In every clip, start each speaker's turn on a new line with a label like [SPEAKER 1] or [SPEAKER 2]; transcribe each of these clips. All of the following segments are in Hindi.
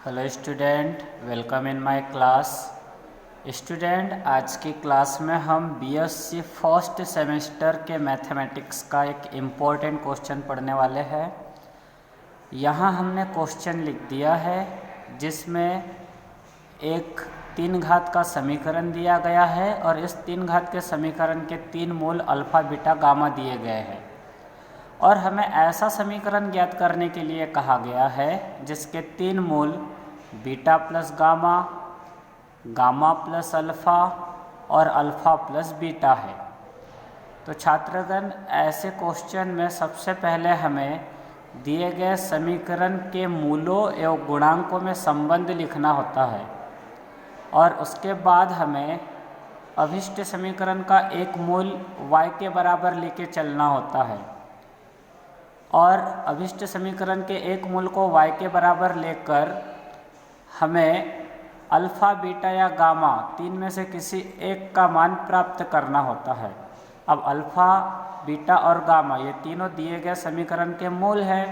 [SPEAKER 1] Hello student, welcome in my class. Student, आज की क्लास में हम बीएससी फर्स्ट सेमेस्टर के मैथमेटिक्स का एक इम्पोर्टेंट क्वेश्चन पढ़ने वाले हैं। यहाँ हमने क्वेश्चन लिख दिया है जिसमें एक 3 घात का समीकरण दिया गया है और इस 3 घात के समीकरण के 3 मूल अल्फ़ा बीटा गामा दिए गए हैं और हमें ऐसा समीकरण ज्ञात करने के लिए कहा गया है जिसके 3 मूल beta plus gamma, gamma plus alpha और अल्फ़ा प्लस बीटा है। तो छात्रगण, ऐसे क्वेश्चन में सबसे पहले हमें दिए गए समीकरण के मूलों एवं गुणांकों में संबंध लिखना होता है और उसके बाद हमें अभिष्ट समीकरण का एक मूल y के बराबर लेके चलना होता है और अभिष्ट समीकरण के एक मूल को y के बराबर लेकर हमें अल्फ़ा बीटा या गामा 3 में से किसी एक का मान प्राप्त करना होता है। अब अल्फ़ा बीटा और गामा ये तीनों दिए गए समीकरण के मूल हैं,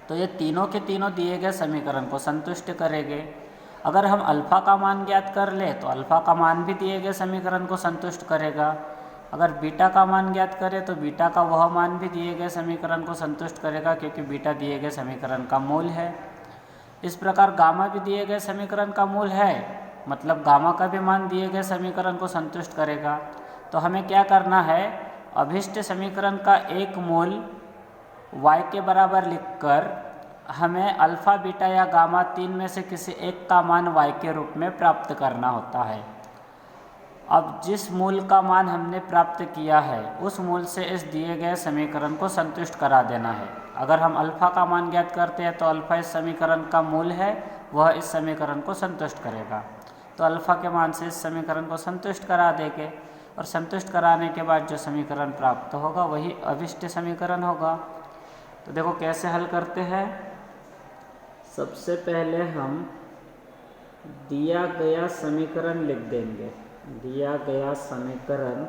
[SPEAKER 1] तो ये तीनों के तीनों दिए गए समीकरण को संतुष्ट करेंगे। अगर हम अल्फ़ा का मान ज्ञात कर ले तो अल्फ़ा का मान भी दिए गए समीकरण को संतुष्ट करेगा। अगर बीटा का मान ज्ञात करें तो बीटा का वह मान भी दिए गए समीकरण को संतुष्ट करेगा, क्योंकि बीटा दिए गए समीकरण का मूल है। इस प्रकार गामा भी दिए गए समीकरण का मूल है, मतलब गामा का भी मान दिए गए समीकरण को संतुष्ट करेगा। तो हमें क्या करना है, अभिष्ट समीकरण का एक मूल y के बराबर लिखकर हमें अल्फ़ा बीटा या गामा 3 में से किसी एक का मान y के रूप में प्राप्त करना होता है। अब जिस मूल का मान हमने प्राप्त किया है उस मूल से इस दिए गए समीकरण को संतुष्ट करा देना है। अगर हम अल्फ़ा का मान ज्ञात करते हैं तो अल्फ़ा इस समीकरण का मूल है, वह इस समीकरण को संतुष्ट करेगा। तो अल्फ़ा के मान से इस समीकरण को संतुष्ट करा देंगे और संतुष्ट कराने के बाद जो समीकरण प्राप्त होगा वही अभिष्ट समीकरण होगा। तो देखो कैसे हल करते हैं। सबसे पहले हम दिया गया समीकरण लिख देंगे। दिया गया समीकरण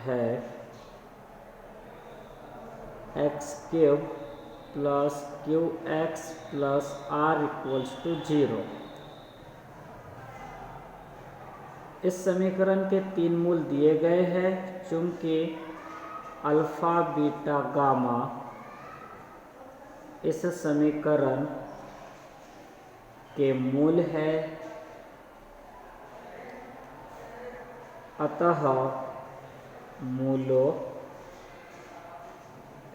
[SPEAKER 1] है x³ plus qx plus r = 0। इस समीकरण के 3 मूल दिए गए हैं। चूँकि अल्फ़ा बीटा गामा इस समीकरण के मूल है, अतः मूलों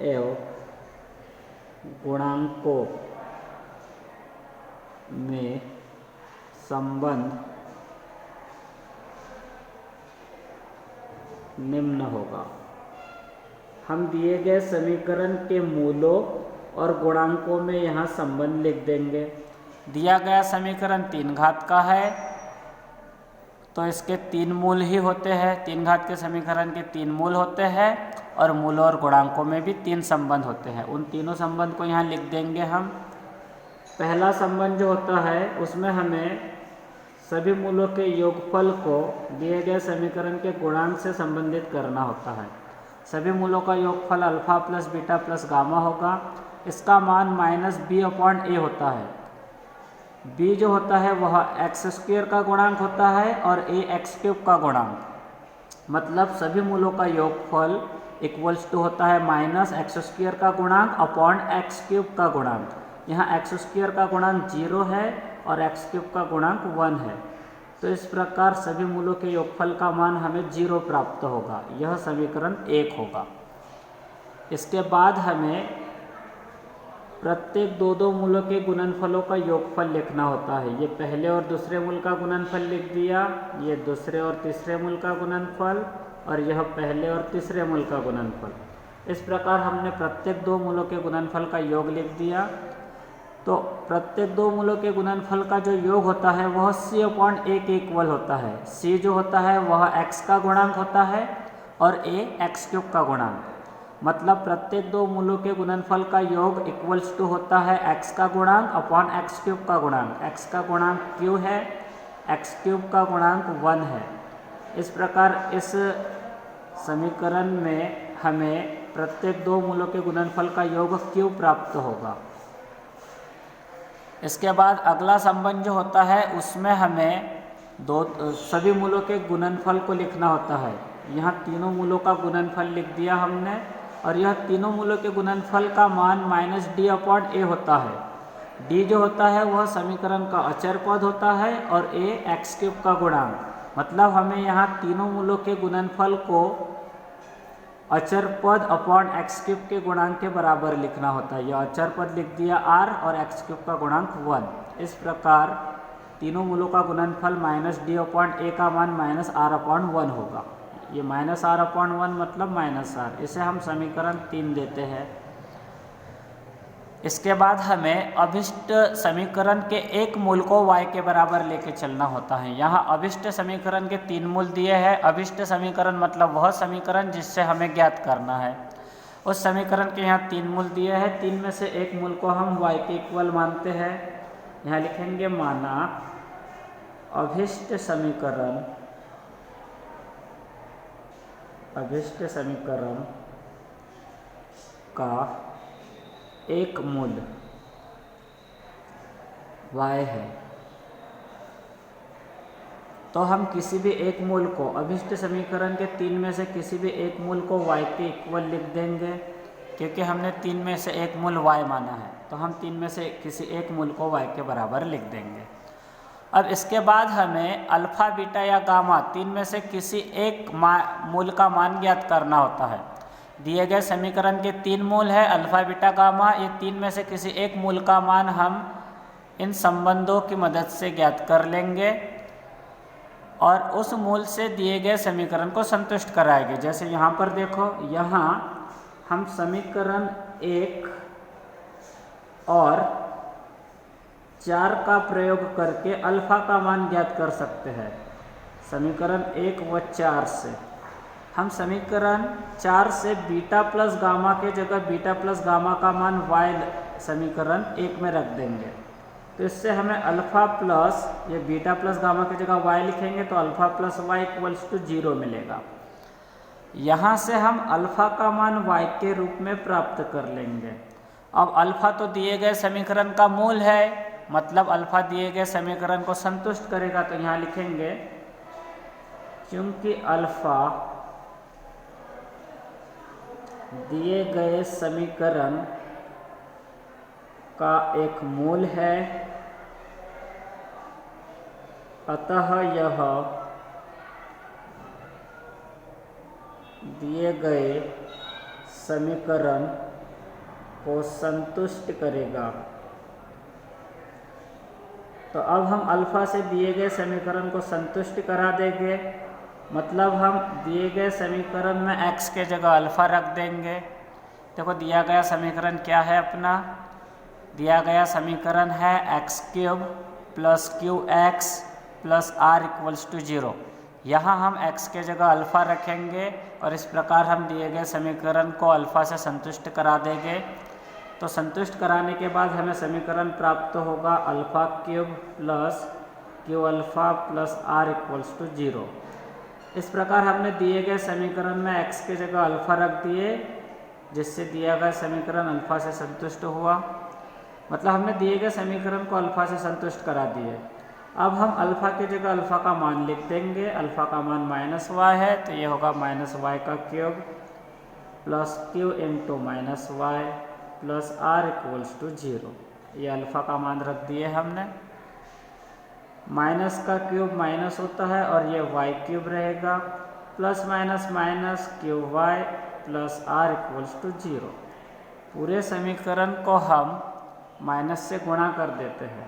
[SPEAKER 1] एवं गुणांकों में संबंध निम्न होगा। हम दिए गए समीकरण के मूलों और गुणांकों में यहाँ संबंध लिख देंगे। दिया गया समीकरण 3 घात का है तो इसके 3 मूल ही होते हैं। 3 घात के समीकरण के 3 मूल होते हैं और मूलों और गुणांकों में भी 3 संबंध होते हैं। उन तीनों संबंध को यहाँ लिख देंगे हम। पहला संबंध जो होता है उसमें हमें सभी मूलों के योगफल को दिए गए समीकरण के गुणांक से संबंधित करना होता है। सभी मूलों का योगफल alpha plus beta plus gamma होगा। इसका मान -b/a होता है। b जो होता है वह x² का गुणांक होता है और a x³ का गुणांक, मतलब सभी मूलों का योगफल = होता है -x² का गुणांक अपॉन x³ का गुणांक। यहाँ x² का गुणांक 0 है और x³ का गुणांक 1 है। तो इस प्रकार सभी मूलों के योगफल का मान हमें 0 प्राप्त होगा। यह समीकरण 1 होगा। इसके बाद हमें प्रत्येक 2 मूलों के गुणनफलों का योगफल लिखना होता है। ये पहले और दूसरे मूल का गुणनफल लिख दिया, ये दूसरे और तीसरे मूल का गुणनफल और यह पहले और तीसरे मूल का गुणनफल। इस प्रकार हमने प्रत्येक 2 मूलों के गुणनफल का योग लिख दिया। तो प्रत्येक 2 मूलों के गुणनफल का जो योग होता है वह c/a के इक्वल होता है। c जो होता है वह x का गुणांक होता है और a x³ का गुणांक, मतलब प्रत्येक 2 मूलों के गुणनफल का योग = होता है x का गुणांक अपॉन x³ का गुणांक। x का गुणांक q है, x³ का गुणांक 1 है। इस प्रकार इस समीकरण में हमें प्रत्येक 2 मूलों के गुणनफल का योग q प्राप्त होगा। इसके बाद अगला संबंध जो होता है उसमें हमें सभी मूलों के गुणनफल को लिखना होता है। यहाँ तीनों मूलों का गुणनफल लिख दिया हमने, और यह तीनों मूलों के गुणनफल का मान -d/a होता है। d जो होता है वह समीकरण का अचर पद होता है और a x³ का गुणांक। मतलब हमें यहाँ तीनों मूलों के गुणनफल को अचर पद अपॉन x³ के गुणांक के बराबर लिखना होता है। यह अचर पद लिख दिया r और x³ का गुणांक 1। इस प्रकार तीनों मूलों का गुणनफल -d/a का मान -r/1 होगा। ये -r/1 मतलब -r, इसे हम समीकरण 3 देते हैं। इसके बाद हमें अभिष्ट समीकरण के एक मूल को y के बराबर लेके चलना होता है। यहाँ अभिष्ट समीकरण के 3 मूल दिए हैं। अभिष्ट समीकरण मतलब वह समीकरण जिससे हमें ज्ञात करना है। उस समीकरण के यहाँ 3 मूल दिए हैं। 3 में से एक मूल को हम y के इक्वल मानते हैं। यहाँ लिखेंगे माना अभिष्ट समीकरण का एक मूल y है, तो हम किसी भी एक मूल को अभिष्ट समीकरण के 3 में से किसी भी एक मूल को y के इक्वल लिख देंगे, क्योंकि हमने 3 में से एक मूल y माना है, तो हम 3 में से किसी एक मूल को y के बराबर लिख देंगे। अब इसके बाद हमें अल्फ़ा, बीटा या गामा 3 में से किसी एक मूल का मान ज्ञात करना होता है। दिए गए समीकरण के 3 मूल है अल्फ़ा, बीटा, गामा। ये 3 में से किसी एक मूल का मान हम इन संबंधों की मदद से ज्ञात कर लेंगे और उस मूल से दिए गए समीकरण को संतुष्ट कराएंगे। जैसे यहाँ पर देखो, यहाँ हम समीकरण 1 और 4 का प्रयोग करके अल्फ़ा का मान ज्ञात कर सकते हैं। समीकरण 1 व 4 से हम समीकरण 4 से बीटा प्लस गामा के जगह बीटा प्लस गामा का मान y समीकरण 1 में रख देंगे। तो इससे हमें अल्फ़ा प्लस, ये बीटा प्लस गामा की जगह y लिखेंगे तो अल्फ़ा प्लस y = 0 मिलेगा। यहाँ से हम अल्फ़ा का मान y के रूप में प्राप्त कर लेंगे। अब अल्फ़ा तो दिए गए समीकरण का मूल है, मतलब अल्फ़ा दिए गए समीकरण को संतुष्ट करेगा। तो यहाँ लिखेंगे क्योंकि अल्फ़ा दिए गए समीकरण का एक मूल है, अतः यह दिए गए समीकरण को संतुष्ट करेगा। तो अब हम अल्फ़ा से दिए गए समीकरण को संतुष्ट करा देंगे, मतलब हम दिए गए समीकरण में x के जगह अल्फ़ा रख देंगे। देखो दिया गया समीकरण क्या है अपना, दिया गया समीकरण है x³ + qx + r = 0। यहाँ हम x के जगह अल्फ़ा रखेंगे और इस प्रकार हम दिए गए समीकरण को अल्फ़ा से संतुष्ट करा देंगे। तो संतुष्ट कराने के बाद हमें समीकरण प्राप्त होगा α³ + qα + r = 0। इस प्रकार हमने दिए गए समीकरण में x के जगह अल्फ़ा रख दिए, जिससे दिया गया समीकरण अल्फ़ा से संतुष्ट हुआ। मतलब हमने दिए गए समीकरण को अल्फ़ा से संतुष्ट करा दिए। अब हम अल्फ़ा की जगह अल्फ़ा का मान लिख देंगे। अल्फ़ा का मान -y है, तो ये होगा -y³ + q × -y + r = 0। ये अल्फ़ा का मान रख दिए हमने। माइनस का क्यूब माइनस होता है और ये y³ रहेगा, plus minus minus qy + r = 0। पूरे समीकरण को हम माइनस से गुणा कर देते हैं।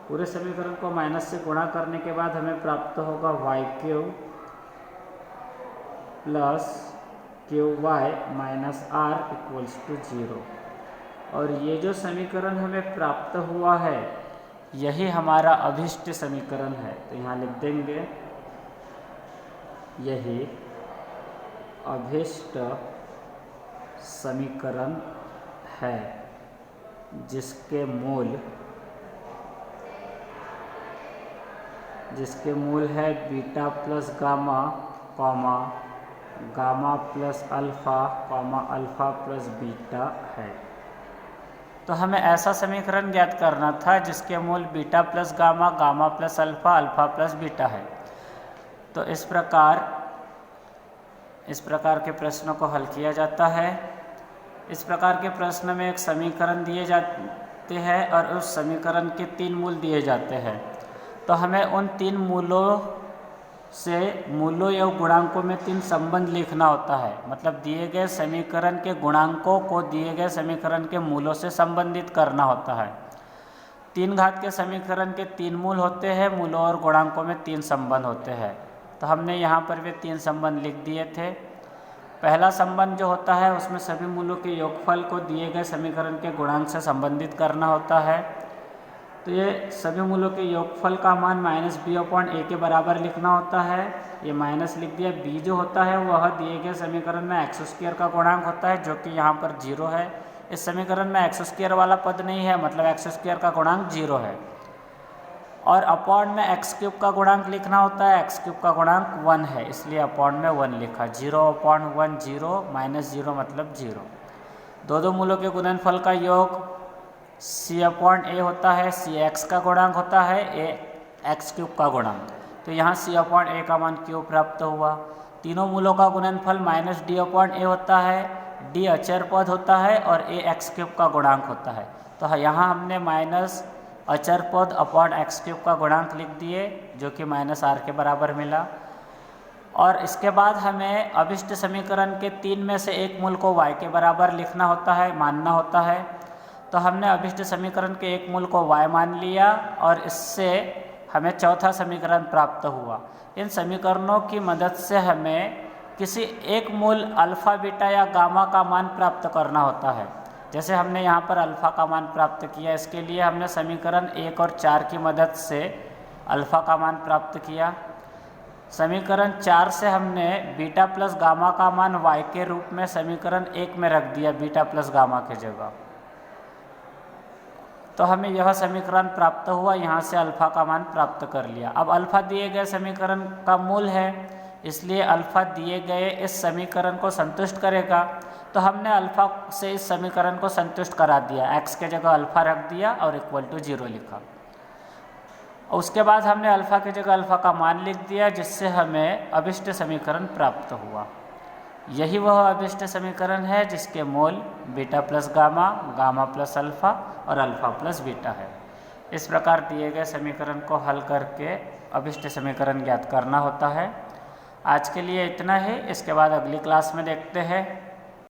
[SPEAKER 1] पूरे समीकरण को माइनस से गुणा करने के बाद हमें प्राप्त होगा y³ + qy - r = 0। और ये जो समीकरण हमें प्राप्त हुआ है यही हमारा अभिष्ट समीकरण है। तो यहाँ लिख देंगे यही अभिष्ट समीकरण है, जिसके मूल है beta plus gamma, gamma plus alpha, alpha plus beta है। तो तो हमें ऐसा समीकरण ज्ञात करना था जिसके मूल beta plus gamma, gamma plus alpha, alpha plus beta है। तो इस प्रकार के प्रश्नों को हल किया जाता है। इस प्रकार के प्रश्न में एक समीकरण दिए जाते हैं और उस समीकरण के 3 मूल दिए जाते हैं। तो हमें उन 3 मूलों या गुणांकों में 3 संबंध लिखना होता है। मतलब दिए गए समीकरण के गुणांकों को दिए गए समीकरण के मूलों से संबंधित करना होता है। 3 घात के समीकरण के 3 मूल होते हैं, मूलों और गुणांकों में 3 संबंध होते हैं। तो हमने यहाँ पर वे 3 संबंध लिख दिए थे। पहला संबंध जो होता है उसमें सभी मूलों के योगफल को दिए गए समीकरण के गुणांक से संबंधित करना होता है। तो ये सभी मूलों के योगफल का मान -b/a के बराबर लिखना होता है। ये माइनस लिख दिया। b जो होता है वह दिए गए समीकरण में x² का गुणांक होता है, जो कि यहाँ पर 0 है। इस समीकरण में x² वाला पद नहीं है, मतलब x² का गुणांक 0 है। और अपॉन में x³ का गुणांक लिखना होता है, x³ का गुणांक 1 है, इसलिए अपॉन में 1 लिखा। 0/1 0, -0 मतलब 0। दो मूलों के गुणनफल का योग c/a होता है, c x का गुणांक होता है, a x³ का गुणांक। तो यहाँ c/a का मान q प्राप्त हुआ। तीनों मूलों का गुणनफल -d/a होता है, d अचर पद होता है और a x³ का गुणांक होता है। तो यहाँ हमने माइनस अचर पद अपॉन x³ का गुणांक लिख दिए, जो कि -r के बराबर मिला। और इसके बाद हमें अभिष्ट समीकरण के 3 में से एक मूल को y के बराबर लिखना होता है, मानना होता है। तो हमने अभिष्ट समीकरण के एक मूल को y मान लिया और इससे हमें चौथा समीकरण प्राप्त हुआ। इन समीकरणों की मदद से हमें किसी एक मूल अल्फ़ा, बीटा या गामा का मान प्राप्त करना होता है। जैसे हमने यहाँ पर अल्फ़ा का मान प्राप्त किया, इसके लिए हमने समीकरण 1 और 4 की मदद से अल्फ़ा का मान प्राप्त किया। समीकरण 4 से हमने बीटा प्लस गामा का मान y के रूप में समीकरण 1 में रख दिया, बीटा प्लस गामा की जगह। तो हमें यह समीकरण प्राप्त हुआ, यहाँ से अल्फ़ा का मान प्राप्त कर लिया। अब अल्फ़ा दिए गए समीकरण का मूल है, इसलिए अल्फ़ा दिए गए इस समीकरण को संतुष्ट करेगा। तो हमने अल्फ़ा से इस समीकरण को संतुष्ट करा दिया, x के जगह अल्फ़ा रख दिया और =0 लिखा। उसके बाद हमने अल्फ़ा की जगह अल्फ़ा का मान लिख दिया, जिससे हमें अभिष्ट समीकरण प्राप्त हुआ। यही वह अभिष्ट समीकरण है जिसके मूल beta plus gamma, gamma plus alpha और अल्फ़ा प्लस बीटा है। इस प्रकार दिए गए समीकरण को हल करके अभिष्ट समीकरण ज्ञात करना होता है। आज के लिए इतना ही। इसके बाद अगली क्लास में देखते हैं